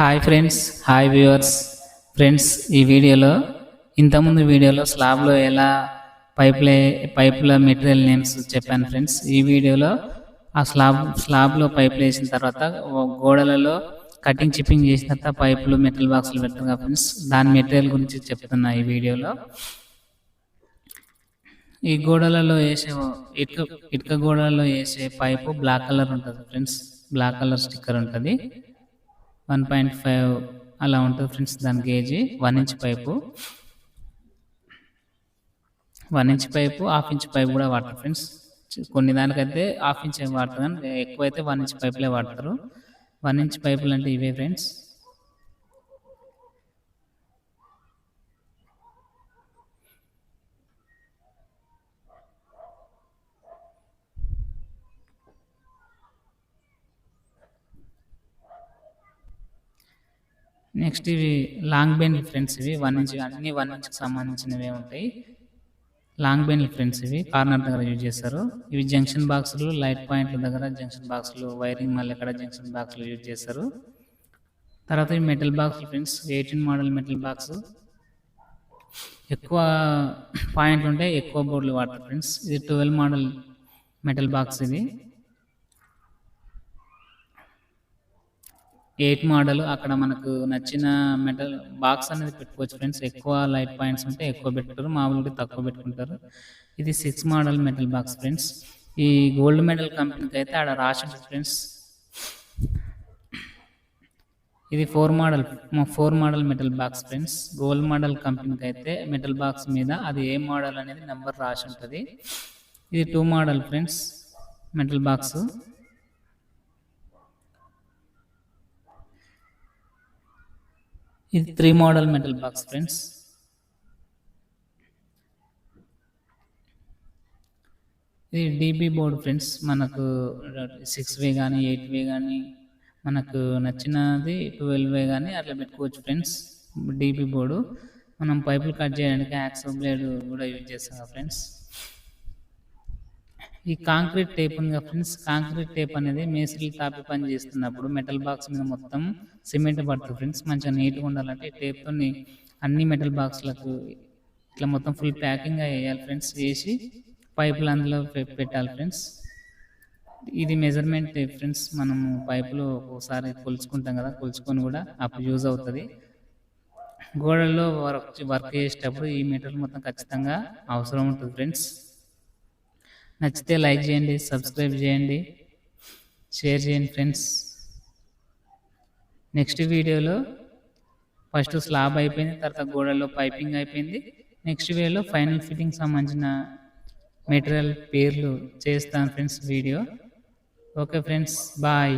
Hi friends, hi viewers. Friends, ఈ వీడియోలో ఇంతకుముందు వీడియోలో స్లాబ్లో ఎలా పైపుల మెటీరియల్ నేమ్స్ చెప్పాను ఫ్రెండ్స్. ఈ వీడియోలో ఆ స్లాబ్లో పైపులు వేసిన తర్వాత గోడలలో కటింగ్ చిప్పింగ్ చేసిన తర్వాత పైపులు మెటల్ బాక్సులు పెడతాం ఫ్రెండ్స్. దాని మెటీరియల్ గురించి చెప్తున్నా ఈ వీడియోలో. ఈ గోడలలో వేసే ఇటుక గోడలలో వేసే పైపు బ్లాక్ కలర్ ఉంటుంది ఫ్రెండ్స్. బ్లాక్ కలర్ స్టిక్కర్ ఉంటుంది. 1.5 అలా ఉంటుంది ఫ్రెండ్స్. దాని గేజీ 1 inch pipe, 1 inch pipe, 1/2 inch pipe కూడా వాడతారు ఫ్రెండ్స్. కొన్ని దానికైతే 1/2 ఇంచ్ వాడతారు, కానీ ఎక్కువైతే 1 ఇంచ్ పైపులే వాడతారు. 1 ఇంచ్ పైపులు అంటే ఇవే ఫ్రెండ్స్. నెక్స్ట్ ఇవి లాంగ్ బెండ్ ఫ్రెండ్స్. ఇవి 1 ఇంచ్, అన్ని 1 ఇంచ్కి సంబంధించినవే ఉంటాయి. Long bend friends. ఇవి కార్నర్ దగ్గర యూజ్ చేస్తారు. ఇవి జంక్షన్ బాక్సులు, లైట్ పాయింట్ల దగ్గర జంక్షన్ బాక్సులు, వైరింగ్ మళ్ళీ ఎక్కడ జంక్షన్ బాక్సులు యూజ్ చేస్తారు. తర్వాత ఇవి metal box friends. 18 model metal box. ఎక్కువ పాయింట్లు ఉంటే ఎక్కువ బోర్డులు వాడతారు ఫ్రెండ్స్. ఇది 12 మోడల్ మెటల్ బాక్స్. ఇది 8 మోడల్. అక్కడ మనకు నచ్చిన మెటల్ బాక్స్ అనేది పెట్టుకోవచ్చు ఫ్రెండ్స్. ఎక్కువ లైట్ పాయింట్స్ ఉంటే ఎక్కువ పెట్టుకుంటారు, మామూలుగా తక్కువ పెట్టుకుంటారు. ఇది 6 మోడల్ మెటల్ బాక్స్ ఫ్రెండ్స్. ఈ గోల్డ్ మెడల్ కంపెనీకి అయితే ఆడ రాసి ఉంటుంది ఫ్రెండ్స్. ఇది 4 model metal box friends. Gold model కంపెనీకి అయితే మెటల్ బాక్స్ మీద అది ఏ మోడల్ అనేది నెంబర్ రాసి ఉంటుంది. ఇది 2 మోడల్ ఫ్రెండ్స్ మెటల్ బాక్స్. ఇది 3 మోడల్ మెటల్ బాక్స్ ఫ్రెండ్స్. ఇది డీబీ బోర్డు ఫ్రెండ్స్. మనకు 6 వే కానీ 8 వే కానీ మనకు నచ్చినది 12 వే కానీ అట్లా పెట్టుకోవచ్చు ఫ్రెండ్స్. DB board. మనం పైపులు కట్ చేయడానికి యాక్సో బ్లేడ్ కూడా యూజ్ చేస్తాం ఫ్రెండ్స్. ఈ కాంక్రీట్ టేప్ ఉంది ఫ్రెండ్స్. కాంక్రీట్ టేప్ అనేది మేస్త్రీలు తాపి పని చేస్తున్నప్పుడు మెటల్ బాక్స్ మీద మొత్తం సిమెంట్ పడుతుంది ఫ్రెండ్స్. మంచిగా నీట్గా ఉండాలంటే ఈ టేప్తో అన్ని మెటల్ బాక్స్లకు ఇట్లా మొత్తం ఫుల్ ప్యాకింగ్గా వేయాలి ఫ్రెండ్స్. వేసి పైపులు అందులో పెట్టాలి ఫ్రెండ్స్. ఇది మెజర్మెంట్ టేప్ ఫ్రెండ్స్. మనము పైపులు ఒకసారి కొలుచుకుంటాం కదా, కొలుచుకొని కూడా అప్పుడు యూజ్ అవుతుంది. గోడల్లో వర్క్ చేసేటప్పుడు ఈ మెటీరియల్ మొత్తం ఖచ్చితంగా అవసరం ఉంటుంది ఫ్రెండ్స్. నచ్చితే లైక్ చేయండి, సబ్స్క్రైబ్ చేయండి, షేర్ చేయండి ఫ్రెండ్స్. నెక్స్ట్ వీడియోలో ఫస్ట్ స్లాబ్ అయిపోయింది, తర్వాత గోడల్లో పైపింగ్ అయిపోయింది. నెక్స్ట్ వీడియోలో ఫైనల్ ఫిట్టింగ్ సంబంధించిన మెటీరియల్ పేర్లు చేస్తాను friends video. Okay friends, bye.